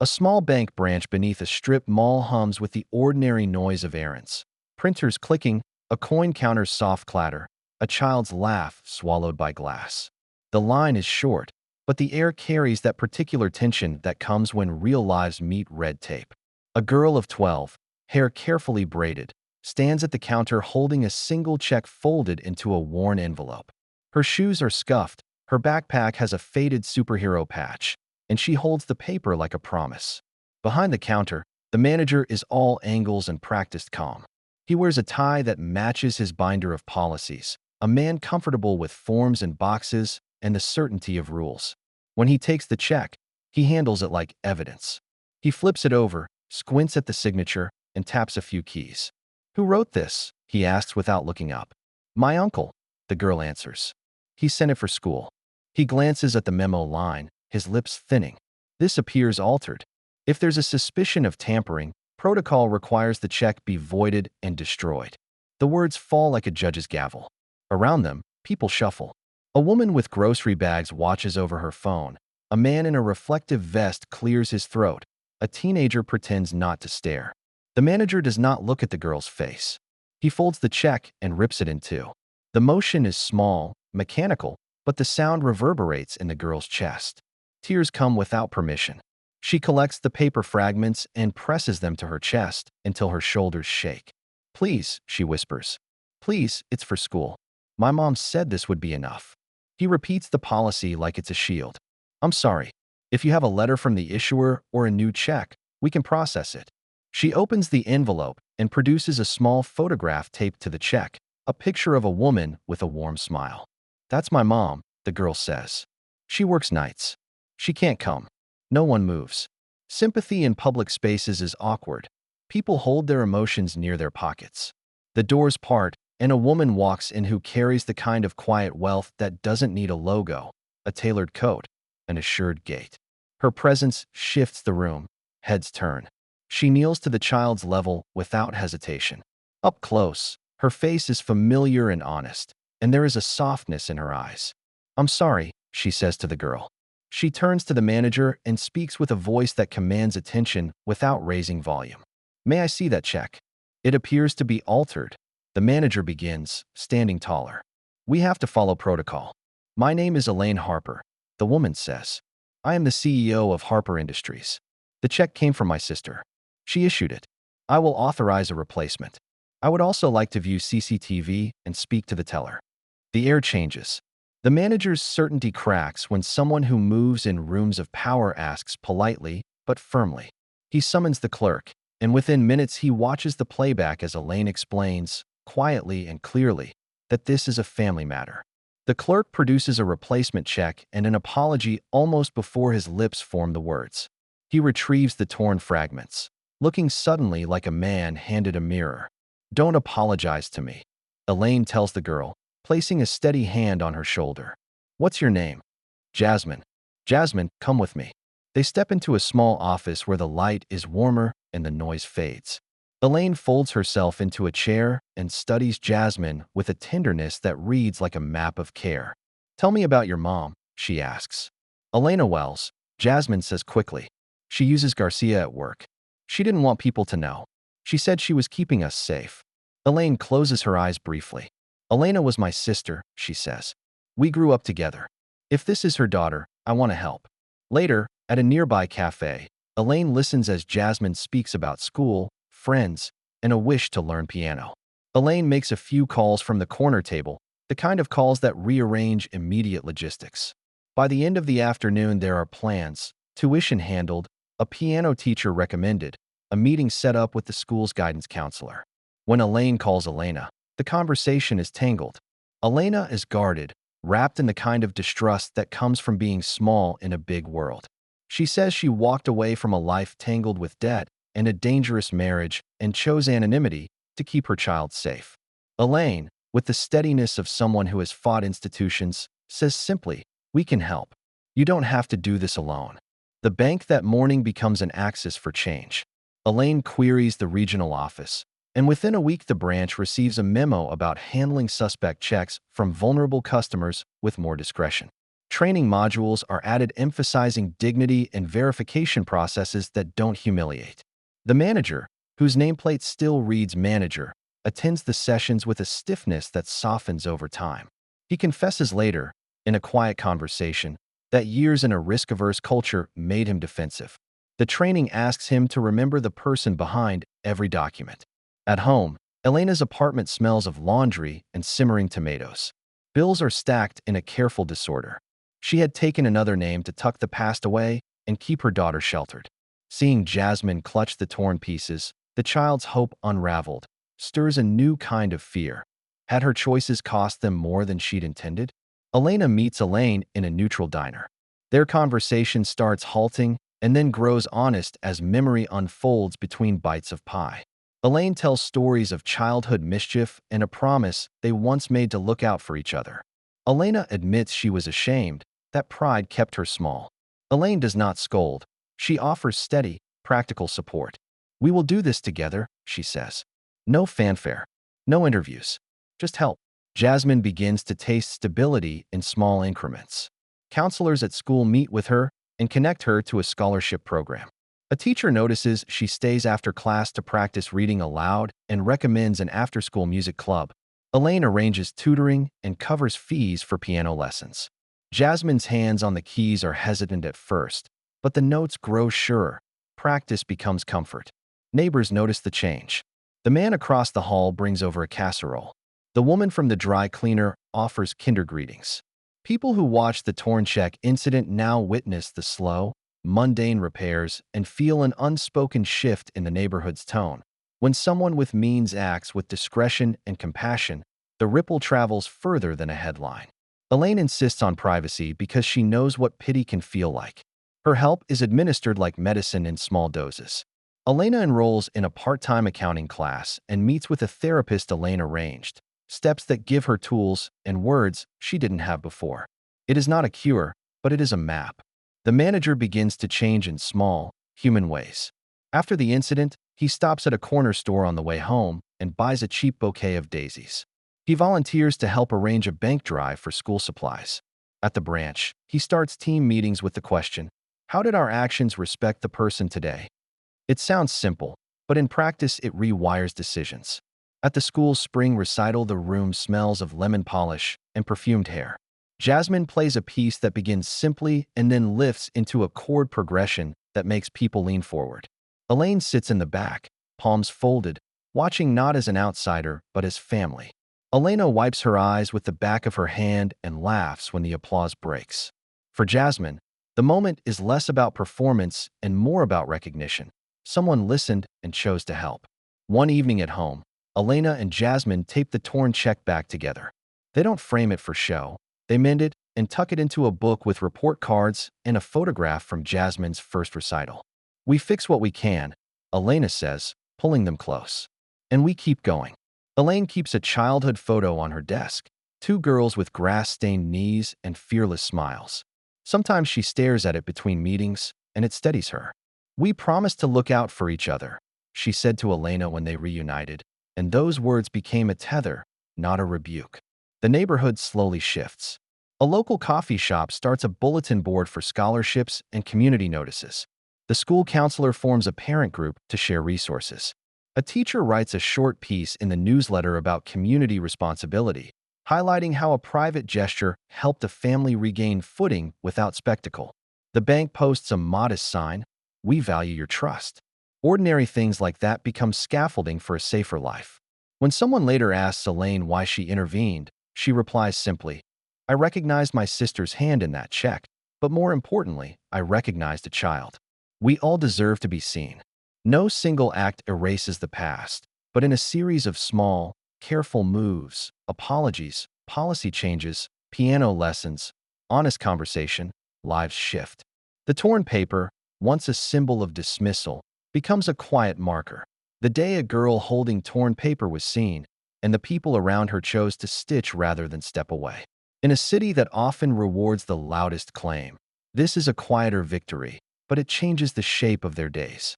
A small bank branch beneath a strip mall hums with the ordinary noise of errands. Printers clicking, a coin counter's soft clatter, a child's laugh swallowed by glass. The line is short, but the air carries that particular tension that comes when real lives meet red tape. A girl of 12, hair carefully braided, stands at the counter holding a single check folded into a worn envelope. Her shoes are scuffed, her backpack has a faded superhero patch, and she holds the paper like a promise. Behind the counter, the manager is all angles and practiced calm. He wears a tie that matches his binder of policies, a man comfortable with forms and boxes and the certainty of rules. When he takes the check, he handles it like evidence. He flips it over, squints at the signature, and taps a few keys. "Who wrote this?" he asks without looking up. "My uncle," the girl answers. "He sent it for school." He glances at the memo line, his lips thinning. This appears altered. If there's a suspicion of tampering, protocol requires the check be voided and destroyed. The words fall like a judge's gavel. Around them, people shuffle. A woman with grocery bags watches over her phone. A man in a reflective vest clears his throat. A teenager pretends not to stare. The manager does not look at the girl's face. He folds the check and rips it in two. The motion is small, mechanical, but the sound reverberates in the girl's chest. Tears come without permission. She collects the paper fragments and presses them to her chest until her shoulders shake. "Please," she whispers. "Please, it's for school. My mom said this would be enough." He repeats the policy like it's a shield. "I'm sorry. If you have a letter from the issuer or a new check, we can process it." She opens the envelope and produces a small photograph taped to the check, a picture of a woman with a warm smile. "That's my mom," the girl says. "She works nights. She can't come." No one moves. Sympathy in public spaces is awkward. People hold their emotions near their pockets. The doors part, and a woman walks in who carries the kind of quiet wealth that doesn't need a logo, a tailored coat, an assured gait. Her presence shifts the room. Heads turn. She kneels to the child's level without hesitation. Up close, her face is familiar and honest, and there is a softness in her eyes. "I'm sorry," she says to the girl. She turns to the manager and speaks with a voice that commands attention without raising volume. "May I see that check?" It appears to be altered. The manager begins, standing taller. "We have to follow protocol." "My name is Elaine Harper," the woman says. "I am the CEO of Harper Industries. The check came from my sister. She issued it. I will authorize a replacement. I would also like to view CCTV and speak to the teller." The air changes. The manager's certainty cracks when someone who moves in rooms of power asks politely but firmly. He summons the clerk, and within minutes he watches the playback as Elaine explains, quietly and clearly, that this is a family matter. The clerk produces a replacement check and an apology almost before his lips form the words. He retrieves the torn fragments, looking suddenly like a man handed a mirror. "Don't apologize to me," Elaine tells the girl, placing a steady hand on her shoulder. "What's your name?" "Jasmine." "Jasmine, come with me." They step into a small office where the light is warmer and the noise fades. Elaine folds herself into a chair and studies Jasmine with a tenderness that reads like a map of care. "Tell me about your mom," she asks. "Elena Wells," Jasmine says quickly. "She uses Garcia at work. She didn't want people to know. She said she was keeping us safe." Elaine closes her eyes briefly. "Elena was my sister," she says. "We grew up together. If this is her daughter, I want to help." Later, at a nearby cafe, Elaine listens as Jasmine speaks about school, friends, and a wish to learn piano. Elaine makes a few calls from the corner table, the kind of calls that rearrange immediate logistics. By the end of the afternoon, there are plans, tuition handled, a piano teacher recommended, a meeting set up with the school's guidance counselor. When Elaine calls Elena, the conversation is tangled. Elena is guarded, wrapped in the kind of distrust that comes from being small in a big world. She says she walked away from a life tangled with debt and a dangerous marriage and chose anonymity to keep her child safe. Elaine, with the steadiness of someone who has fought institutions, says simply, "We can help. You don't have to do this alone." The bank that morning becomes an axis for change. Elaine queries the regional office, and within a week the branch receives a memo about handling suspect checks from vulnerable customers with more discretion. Training modules are added emphasizing dignity and verification processes that don't humiliate. The manager, whose nameplate still reads manager, attends the sessions with a stiffness that softens over time. He confesses later, in a quiet conversation, that years in a risk-averse culture made him defensive. The training asks him to remember the person behind every document. At home, Elena's apartment smells of laundry and simmering tomatoes. Bills are stacked in a careful disorder. She had taken another name to tuck the past away and keep her daughter sheltered. Seeing Jasmine clutch the torn pieces, the child's hope unraveled, stirs a new kind of fear. Had her choices cost them more than she'd intended? Elena meets Elaine in a neutral diner. Their conversation starts halting and then grows honest as memory unfolds between bites of pie. Elaine tells stories of childhood mischief and a promise they once made to look out for each other. Elena admits she was ashamed, that pride kept her small. Elaine does not scold. She offers steady, practical support. "We will do this together," she says. No fanfare, no interviews, just help. Jasmine begins to taste stability in small increments. Counselors at school meet with her and connect her to a scholarship program. A teacher notices she stays after class to practice reading aloud and recommends an after-school music club. Elaine arranges tutoring and covers fees for piano lessons. Jasmine's hands on the keys are hesitant at first, but the notes grow surer. Practice becomes comfort. Neighbors notice the change. The man across the hall brings over a casserole. The woman from the dry cleaner offers kinder greetings. People who watched the torn check incident now witness the slow, mundane repairs and feel an unspoken shift in the neighborhood's tone. When someone with means acts with discretion and compassion, the ripple travels further than a headline. Elaine insists on privacy because she knows what pity can feel like. Her help is administered like medicine in small doses. Elena enrolls in a part-time accounting class and meets with a therapist Elaine arranged, steps that give her tools and words she didn't have before. It is not a cure, but it is a map. The manager begins to change in small, human ways. After the incident, he stops at a corner store on the way home and buys a cheap bouquet of daisies. He volunteers to help arrange a bank drive for school supplies. At the branch, he starts team meetings with the question, "How did our actions respect the person today?" It sounds simple, but in practice it rewires decisions. At the school's spring recital, the room smells of lemon polish and perfumed hair. Jasmine plays a piece that begins simply and then lifts into a chord progression that makes people lean forward. Elaine sits in the back, palms folded, watching not as an outsider but as family. Elena wipes her eyes with the back of her hand and laughs when the applause breaks. For Jasmine, the moment is less about performance and more about recognition. Someone listened and chose to help. One evening at home, Elena and Jasmine tape the torn check back together. They don't frame it for show. They mend it and tuck it into a book with report cards and a photograph from Jasmine's first recital. "We fix what we can," Elena says, pulling them close. "And we keep going." Elaine keeps a childhood photo on her desk, two girls with grass-stained knees and fearless smiles. Sometimes she stares at it between meetings, and it steadies her. "We promised to look out for each other," she said to Elena when they reunited, and those words became a tether, not a rebuke. The neighborhood slowly shifts. A local coffee shop starts a bulletin board for scholarships and community notices. The school counselor forms a parent group to share resources. A teacher writes a short piece in the newsletter about community responsibility, highlighting how a private gesture helped a family regain footing without spectacle. The bank posts a modest sign, "We value your trust." Ordinary things like that become scaffolding for a safer life. When someone later asks Elaine why she intervened, she replies simply, "I recognized my sister's hand in that check, but more importantly, I recognized a child." We all deserve to be seen. No single act erases the past, but in a series of small, careful moves, apologies, policy changes, piano lessons, honest conversation, lives shift. The torn paper, once a symbol of dismissal, becomes a quiet marker. The day a girl holding torn paper was seen, and the people around her chose to stitch rather than step away. In a city that often rewards the loudest claim, this is a quieter victory, but it changes the shape of their days.